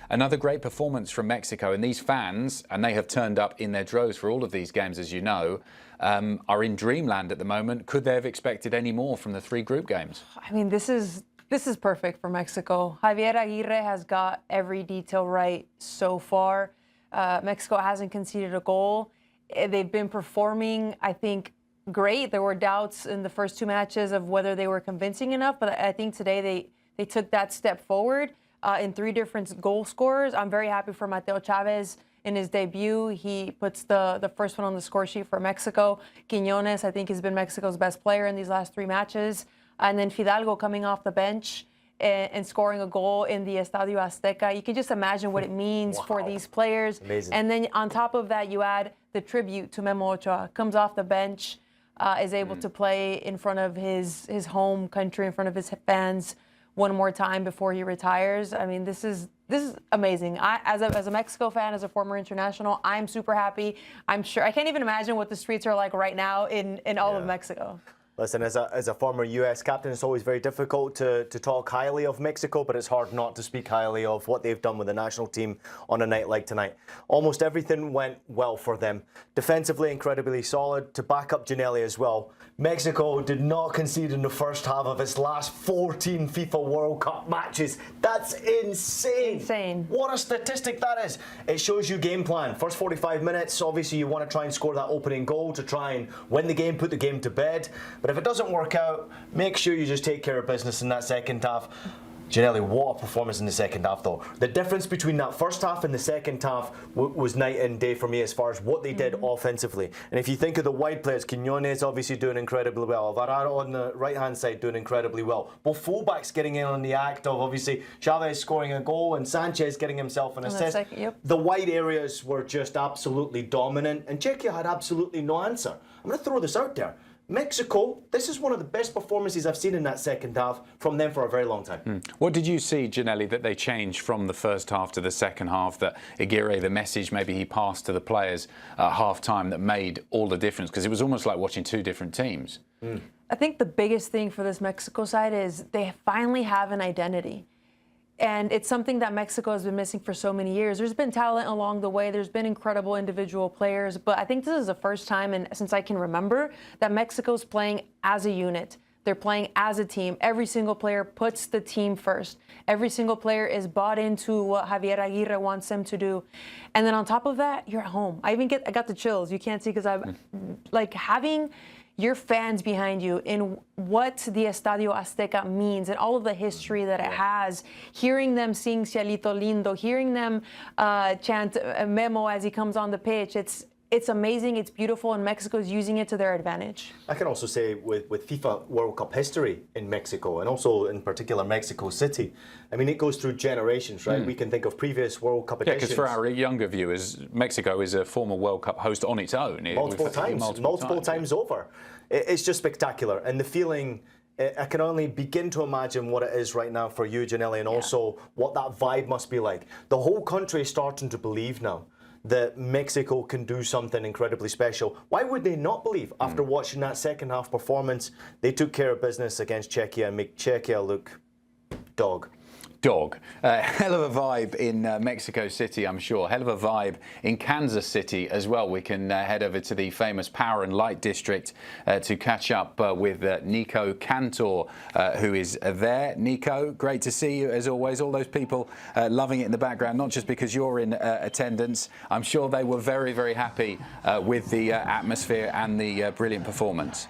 Another great performance from Mexico, and these fans, and they have turned up in their droves for all of these games, as you know, are in dreamland at the moment. Could they have expected any more from the 3 group games? I mean, this is perfect for Mexico. Javier Aguirre has got every detail right so far. Mexico hasn't conceded a goal. They've been performing, I think, great. There were doubts in the first 2 matches of whether they were convincing enough, but I think today they took that step forward in 3 different goal scorers. I'm very happy for Mateo Chávez in his debut. He puts the first one on the score sheet for Mexico. Quiñones, I think, has been Mexico's best player in these last 3 matches. And then Fidalgo coming off the bench and scoring a goal in the Estadio Azteca. You can just imagine what it means for these players. Amazing. And then on top of that, you add the tribute to Memo Ochoa. Comes off the bench, is able to play in front of his home country, in front of his fans one more time before he retires. I mean, this is amazing. As a Mexico fan, as a former international, I'm super happy. I'm sure I can't even imagine what the streets are like right now in all of Mexico. Listen, as a former US captain, it's always very difficult to talk highly of Mexico, but it's hard not to speak highly of what they've done with the national team on a night like tonight. Almost everything went well for them. Defensively, incredibly solid. To back up Giannelli as well, Mexico did not concede in the first half of its last 14 FIFA World Cup matches. That's insane. Insane. What a statistic that is. It shows you game plan. First 45 minutes, obviously you want to try and score that opening goal to try and win the game, put the game to bed. But if it doesn't work out, make sure you just take care of business in that second half. Giannelli, what a performance in the second half, though. The difference between that first half and the second half was night and day for me as far as what they did offensively. And if you think of the wide players, Quiñones obviously doing incredibly well. Alvaro on the right-hand side doing incredibly well. Both fullbacks getting in on the act of, obviously, Chávez scoring a goal and Sanchez getting himself an assist. The wide areas were just absolutely dominant, and Czechia had absolutely no answer. I'm going to throw this out there. Mexico, this is one of the best performances I've seen in that second half from them for a very long time. What did you see, Giannelli, that they changed from the first half to the second half, that Aguirre, the message maybe he passed to the players at half-time that made all the difference? Because it was almost like watching 2 different teams. I think the biggest thing for this Mexico side is they finally have an identity. And it's something that Mexico has been missing for so many years. There's been talent along the way. There's been incredible individual players. But I think this is the first time, and since I can remember, that Mexico's playing as a unit. They're playing as a team. Every single player puts the team first. Every single player is bought into what Javier Aguirre wants them to do. And then on top of that, you're at home. I got the chills. You can't see because I'm like having your fans behind you in what the Estadio Azteca means and all of the history that it has, hearing them sing Cielito Lindo, hearing them chant Memo as he comes on the pitch, it's amazing, it's beautiful, and Mexico's using it to their advantage. I can also say with FIFA World Cup history in Mexico, and also in particular Mexico City, I mean, it goes through generations, right? We can think of previous World Cup editions. Yeah, because for our younger viewers, Mexico is a former World Cup host on its own. Multiple times over. It's just spectacular. And the feeling, I can only begin to imagine what it is right now for you, Giannelli, and also what that vibe must be like. The whole country is starting to believe now that Mexico can do something incredibly special. Why would they not believe after watching that second half performance? They took care of business against Czechia and make Czechia look dog. Hell of a vibe in Mexico City, I'm sure. Hell of a vibe in Kansas City as well. We can head over to the famous Power and Light District to catch up with Nico Cantor, who is there. Nico, great to see you as always. All those people loving it in the background, not just because you're in attendance. I'm sure they were very, very happy with the atmosphere and the brilliant performance.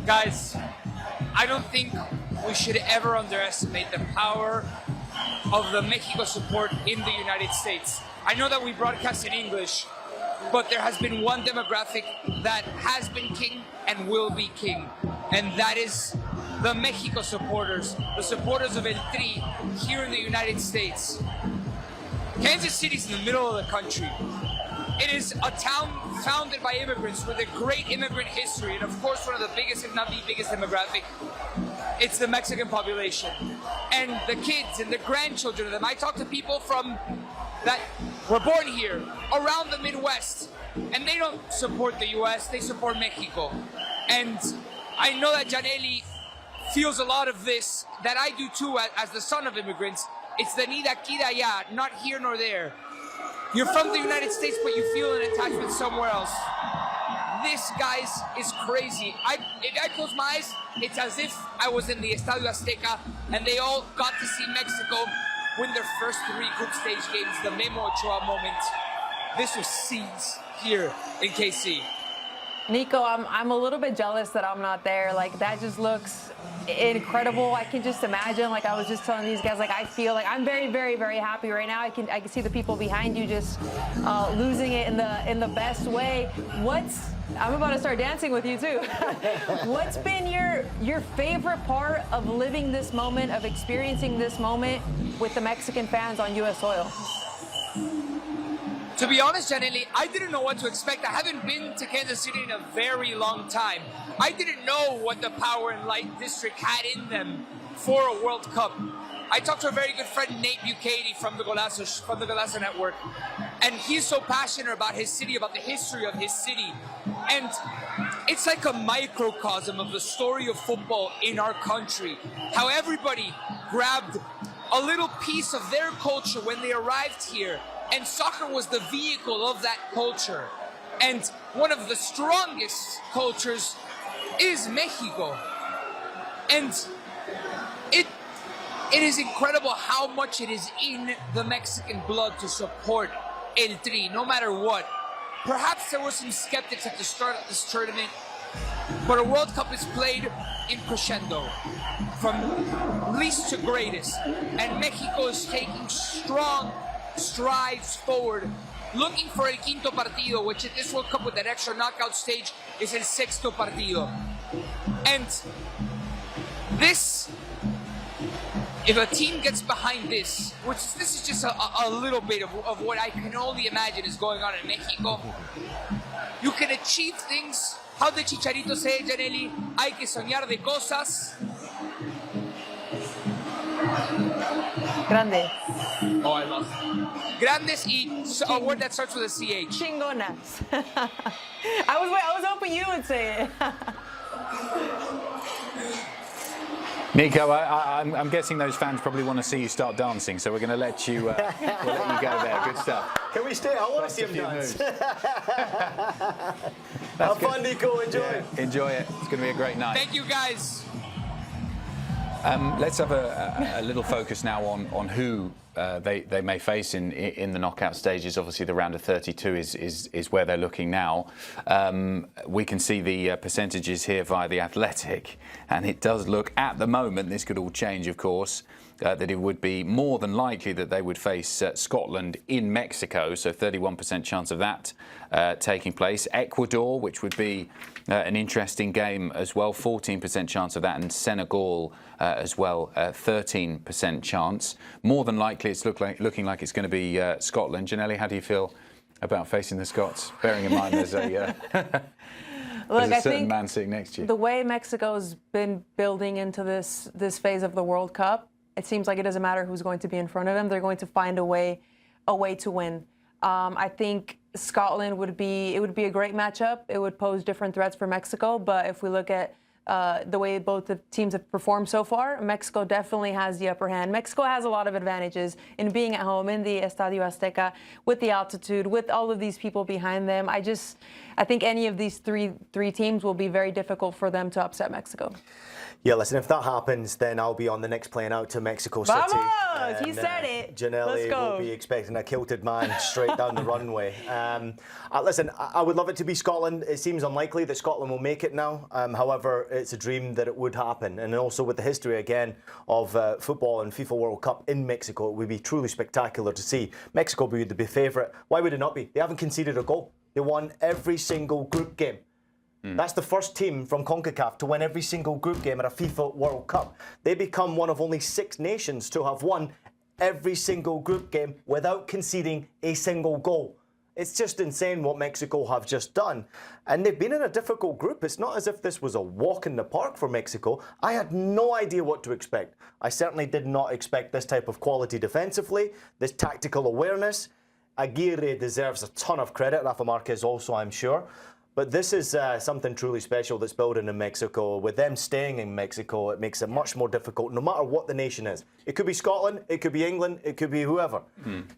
Guys, I don't think we should ever underestimate the power of the Mexico support in the United States. I know that we broadcast in English, but there has been one demographic that has been king and will be king, and that is the Mexico supporters, the supporters of El Tri here in the United States. Kansas City is in the middle of the country. It is a town founded by immigrants with a great immigrant history, and of course one of the biggest, if not the biggest demographic, it's the Mexican population. And the kids and the grandchildren of them. I talk to people that were born here, around the Midwest, and they don't support the US, they support Mexico. And I know that Giannelli feels a lot of this, that I do too as the son of immigrants, It's the ni de aquí de allá, not here nor there. You're from the United States, but you feel an attachment somewhere else. This, guys, is crazy. If I close my eyes, it's as if I was in the Estadio Azteca and they all got to see Mexico win their first 3 group stage games, the Memo Ochoa moment. This was scenes here in KC. Nico, I'm a little bit jealous that I'm not there. Like, that just looks incredible. I can just imagine, like I was just telling these guys, like I feel like I'm very, very, very happy right now. I can see the people behind you just losing it in the best way. I'm about to start dancing with you too. What's been your favorite part of living this moment, of experiencing this moment with the Mexican fans on U.S. soil? To be honest, Janely, I didn't know what to expect. I haven't been to Kansas City in a very long time. I didn't know what the Power and Light District had in them for a World Cup. I talked to a very good friend, Nate Bucati from the Golazo Network, and he's so passionate about his city, about the history of his city. And it's like a microcosm of the story of football in our country. How everybody grabbed a little piece of their culture when they arrived here. And soccer was the vehicle of that culture. And one of the strongest cultures is Mexico. And it is incredible how much it is in the Mexican blood to support El Tri, no matter what. Perhaps there were some skeptics at the start of this tournament, but a World Cup is played in crescendo, from least to greatest. And Mexico is taking strong strides forward, looking for el quinto partido, which in this World Cup with that extra knockout stage is el sexto partido. And this, if a team gets behind this, this is just a little bit of what I can only imagine is going on in Mexico, you can achieve things. How did Chicharito say, Janely? Hay que soñar de cosas. Grande. Oh, I love it. Grandes y a word that starts with a CH. Chingonas. I was hoping you would say it. Nico, I'm guessing those fans probably want to see you start dancing, so we're going to let you we'll let you go there. Good stuff. Can we stay? I want to see him dance. Have fun, Nico. Enjoy. Yeah, enjoy it. It's going to be a great night. Thank you, guys. Let's have a little focus now on who they may face in the knockout stages. Obviously, the round of 32 is where they're looking now. We can see the percentages here via The Athletic, and it does look, at the moment, this could all change, of course, that it would be more than likely that they would face Scotland in Mexico, so 31% chance of that taking place. Ecuador, which would be an interesting game as well, 14% chance of that, and Senegal as well, 13% chance. More than likely, it's looking like it's going to be Scotland. Janely, how do you feel about facing the Scots, bearing in mind there's a Look, there's a I certain think man sitting next to you? the way Mexico's been building into this phase of the World Cup, it seems like it doesn't matter who's going to be in front of them. They're going to find a way to win. I think Scotland would be a great matchup. It would pose different threats for Mexico, but if we look at the way both the teams have performed so far, Mexico definitely has the upper hand. Mexico has a lot of advantages in being at home in the Estadio Azteca, with the altitude, with all of these people behind them. I think any of these three teams will be very difficult for them to upset Mexico. Yeah, listen, if that happens, then I'll be on the next plane out to Mexico City. Vamos! He said it. Janely will be expecting a kilted man straight down the runway. Listen, I would love it to be Scotland. It seems unlikely that Scotland will make it now. However, it's a dream that it would happen. And also with the history, again, of football and FIFA World Cup in Mexico, it would be truly spectacular to see Mexico be the favourite. Why would it not be? They haven't conceded a goal. They won every single group game. That's the first team from CONCACAF to win every single group game at a FIFA World Cup. They become one of only 6 nations to have won every single group game without conceding a single goal. It's just insane what Mexico have just done. And they've been in a difficult group. It's not as if this was a walk in the park for Mexico. I had no idea what to expect. I certainly did not expect this type of quality defensively, this tactical awareness. Aguirre deserves a ton of credit, Rafa Marquez also, I'm sure. But this is something truly special that's building in Mexico. With them staying in Mexico, it makes it much more difficult, no matter what the nation is. It could be Scotland, it could be England, it could be whoever.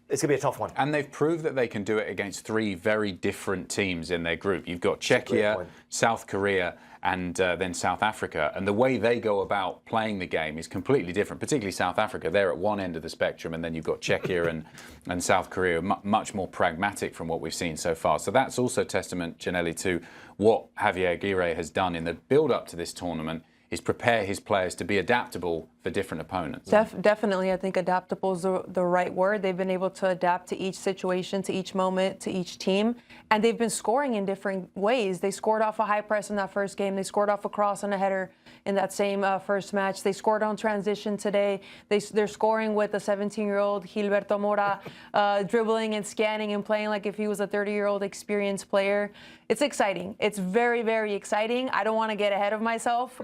It's going to be a tough one. And they've proved that they can do it against 3 very different teams in their group. You've got Czechia, South Korea, and then South Africa. And the way they go about playing the game is completely different, particularly South Africa. They're at one end of the spectrum, and then you've got Czechia and South Korea, much more pragmatic from what we've seen so far. So that's also testament, Gianelli, to what Javier Aguirre has done in the build-up to this tournament, is prepare his players to be adaptable for different opponents. Definitely, I think adaptable is the right word. They've been able to adapt to each situation, to each moment, to each team, and they've been scoring in different ways. They scored off a high press in that first game. They scored off a cross and a header in that same first match. They scored on transition today. They're scoring with a 17-year-old Gilberto Mora dribbling and scanning and playing like if he was a 30-year-old experienced player. It's exciting. It's very, very exciting. I don't want to get ahead of myself,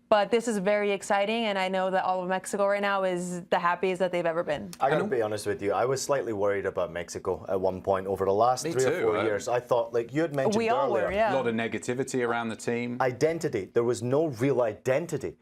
but this is very exciting, and I know that all of Mexico right now is the happiest that they've ever been. I gotta be honest with you, I was slightly worried about Mexico at one point over the last 3 or 4 years. I thought, like you had mentioned we all earlier, were, yeah. A lot of negativity around the team. Identity. There was no real identity.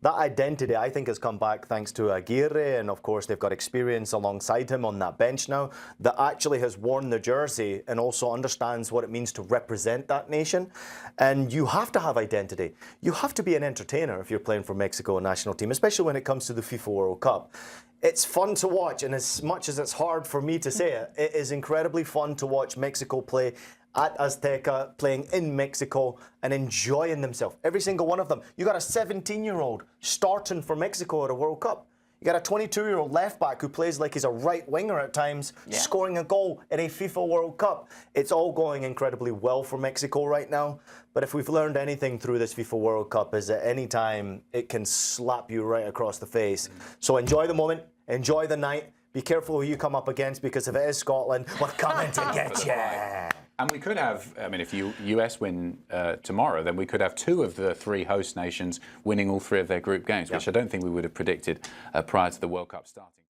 That identity, I think, has come back thanks to Aguirre, and of course they've got experience alongside him on that bench now that actually has worn the jersey and also understands what it means to represent that nation. And you have to have identity. You have to be an entertainer if you're playing for Mexico national team, especially when it comes to the FIFA World Cup. It's fun to watch, and as much as it's hard for me to say it, it is incredibly fun to watch Mexico play at Azteca, playing in Mexico and enjoying themselves. Every single one of them. You got a 17-year-old starting for Mexico at a World Cup. You got a 22-year-old left back who plays like he's a right winger at times, scoring a goal in a FIFA World Cup. It's all going incredibly well for Mexico right now. But if we've learned anything through this FIFA World Cup is that any time it can slap you right across the face. So enjoy the moment, enjoy the night. Be careful who you come up against, because if it is Scotland, we're coming to get you. And we could have, I mean, if US win tomorrow, then we could have 2 of the 3 host nations winning all 3 of their group games, which I don't think we would have predicted prior to the World Cup starting.